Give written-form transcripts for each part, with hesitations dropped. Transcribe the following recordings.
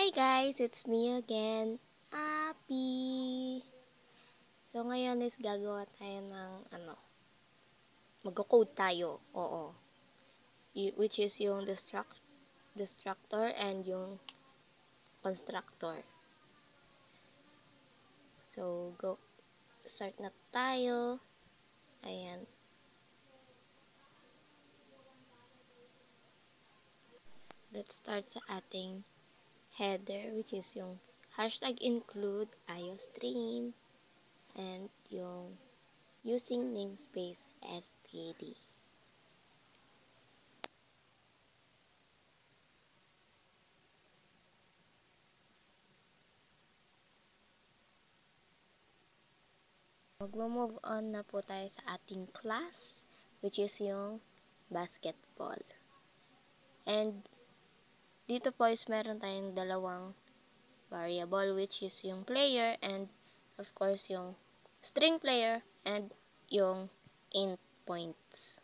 Hi guys, it's me again, Appy. So ngayon is gagawa tayo ng magko-code tayo. Oo. Which is yung destructor and yung constructor. So go start na tayo. Ayan. Let's start sa ating header, which is yung #include iostream and yung using namespace std. Magmo-move on na po tayo sa ating class, which is yung basketball. And dito po is meron tayong dalawang variable, which is yung player and of course yung string player and yung int points.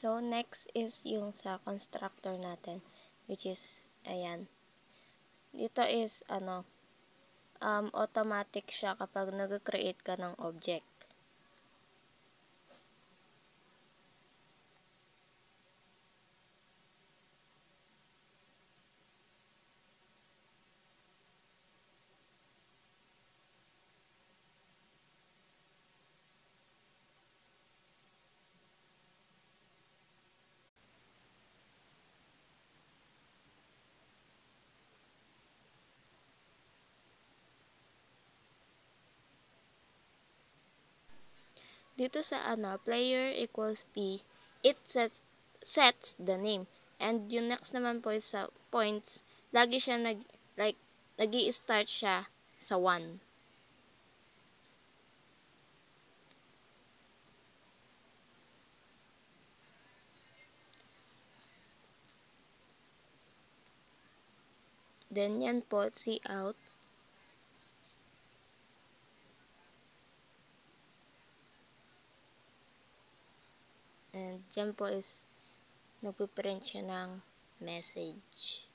So next is yung sa constructor natin, which is ayan. Dito is automatic siya kapag nag-create ka ng object. Dito sa player equals p, it sets the name. And yung next naman po is sa points, lagi siya nag-i-start siya sa 1. Then yan po, cout. And dyan po is nagpiprint siya ng message.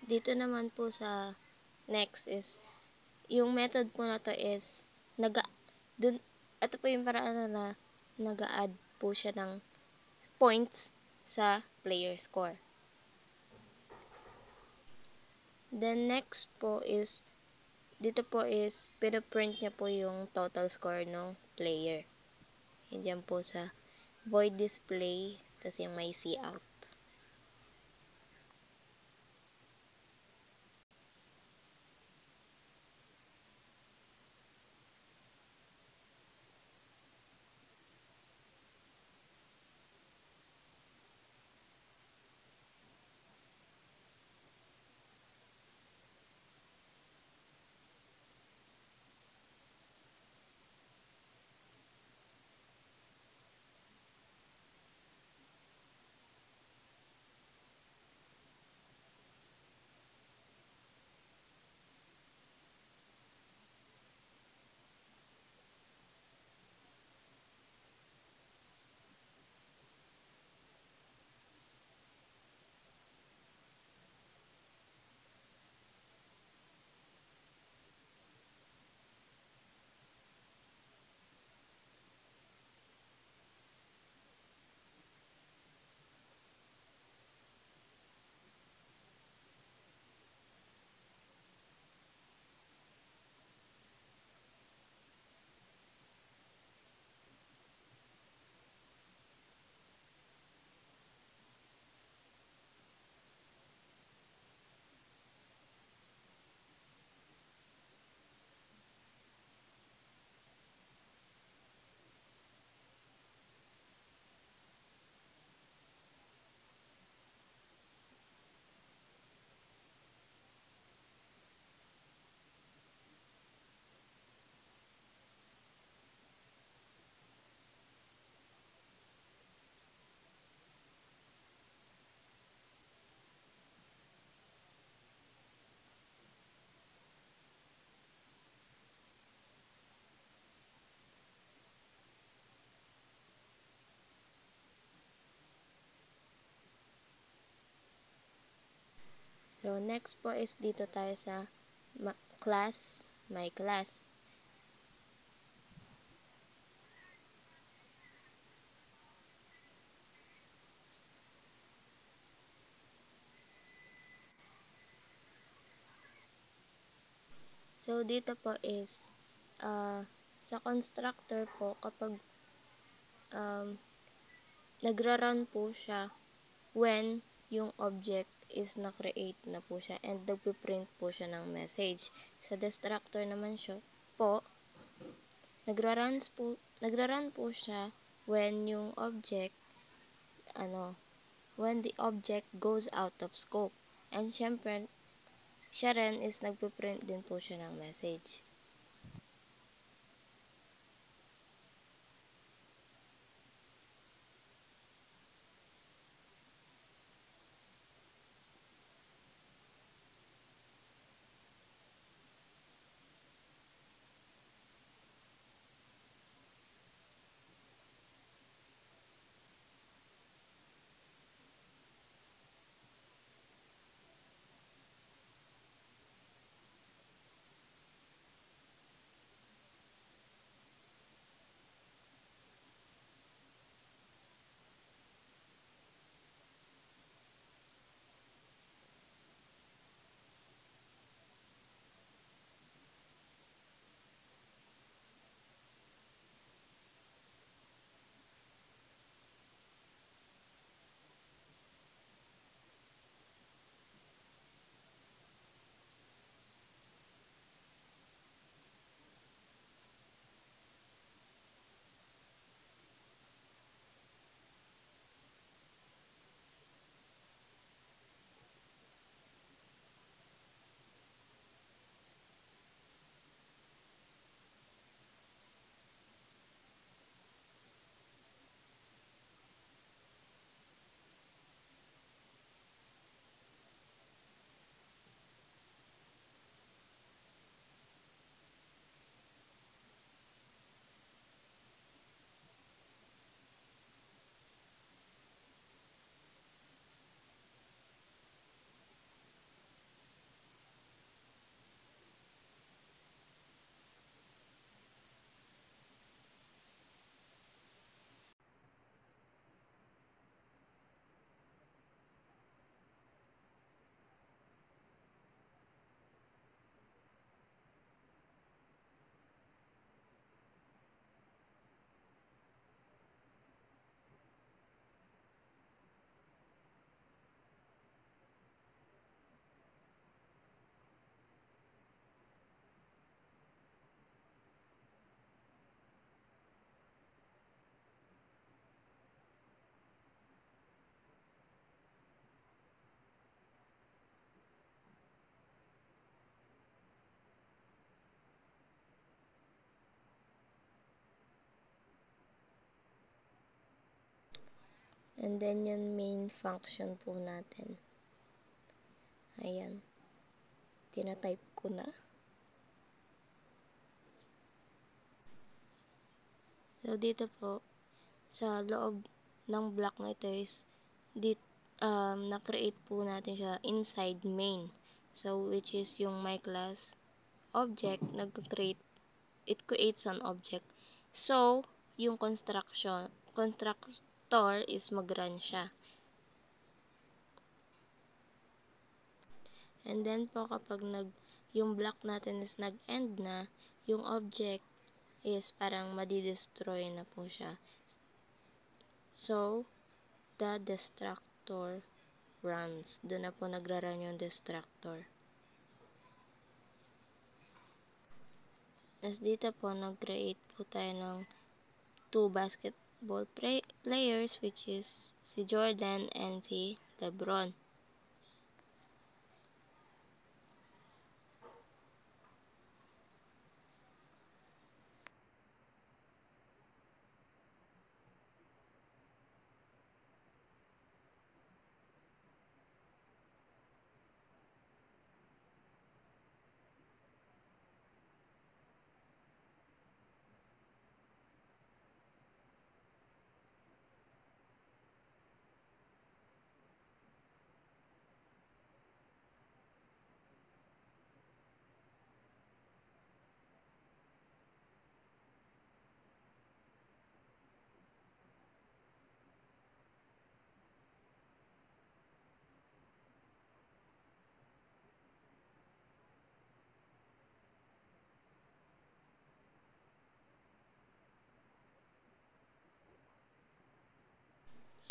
Dito naman po sa next is yung method po na to is ito po yung paraan na nag-a-add po siya ng points sa player score. Then next po is, dito po is, pinaprint niya po yung total score ng player. Yan po sa void display, tas yung may see out. So, next po is dito tayo sa class, my class. So, dito po is, sa constructor po, kapag nagra-run po siya when yung object is na-create na po siya and nagpiprint po siya ng message. Sa destructor naman siya po, nagra-run po siya when yung object, when the object goes out of scope. And syempre, siya rin is nagpiprint din po siya ng message. And then yung main function po natin. Ayan. Tina-type ko na. So, dito po, sa loob ng block na ito is, na-create po natin siya inside main. So, which is yung my class object, it creates an object. So, yung constructor is mag-run siya. And then po, kapag yung block natin is nag-end na, yung object is parang madi-destroy na po siya. So, the destructor runs. Doon na po nagra-run yung destructor. Tapos dito po, nag-create po tayo ng 2 basketball players, which is si Jordan and si LeBron.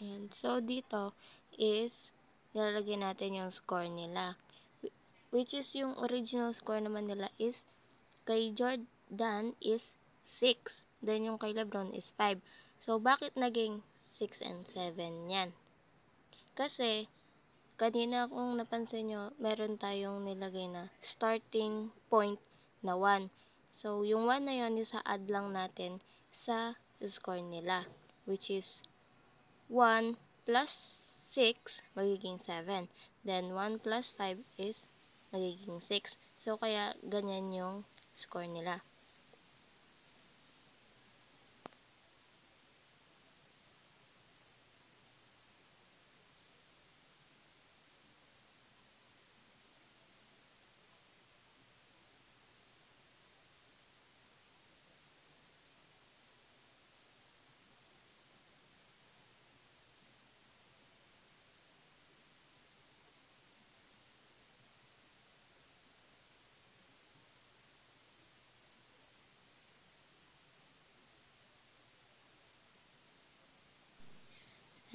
And so, dito is nilalagay natin yung score nila. Which is yung original score naman nila is kay Jordan is 6. Then yung kay LeBron is 5. So, bakit naging 6 and 7 yan? Kasi, kanina kung napansin nyo, meron tayong nilagay na starting point na 1. So, yung 1 na yun, isa-add lang natin sa score nila. Which is 1 plus 6 magiging 7. Then 1 plus 5 is magiging 6. So, kaya ganyan yung score nila.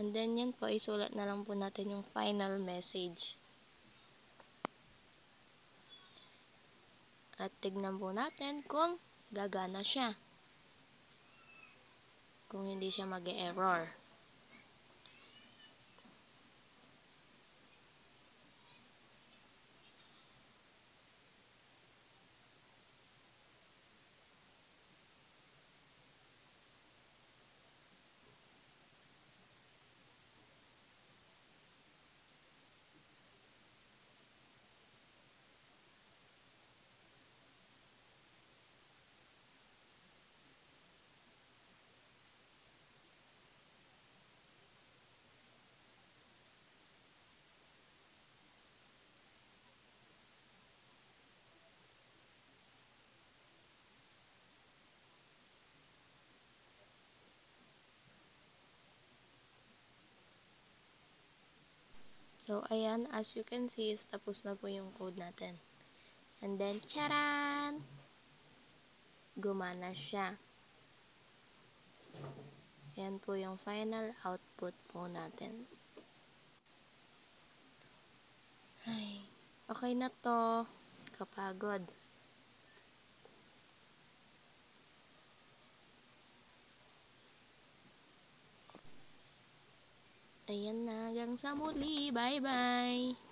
And then yan po, isulat na lang po natin yung final message. At tignan po natin kung gagana siya. Kung hindi siya mag-error. So, ayan, as you can see, is tapos na po yung code natin. And then, charan! Gumana siya. Ayan po yung final output po natin. Ay, okay na to. Kapagod. Ayan na, hanggang sa muli. Bye-bye!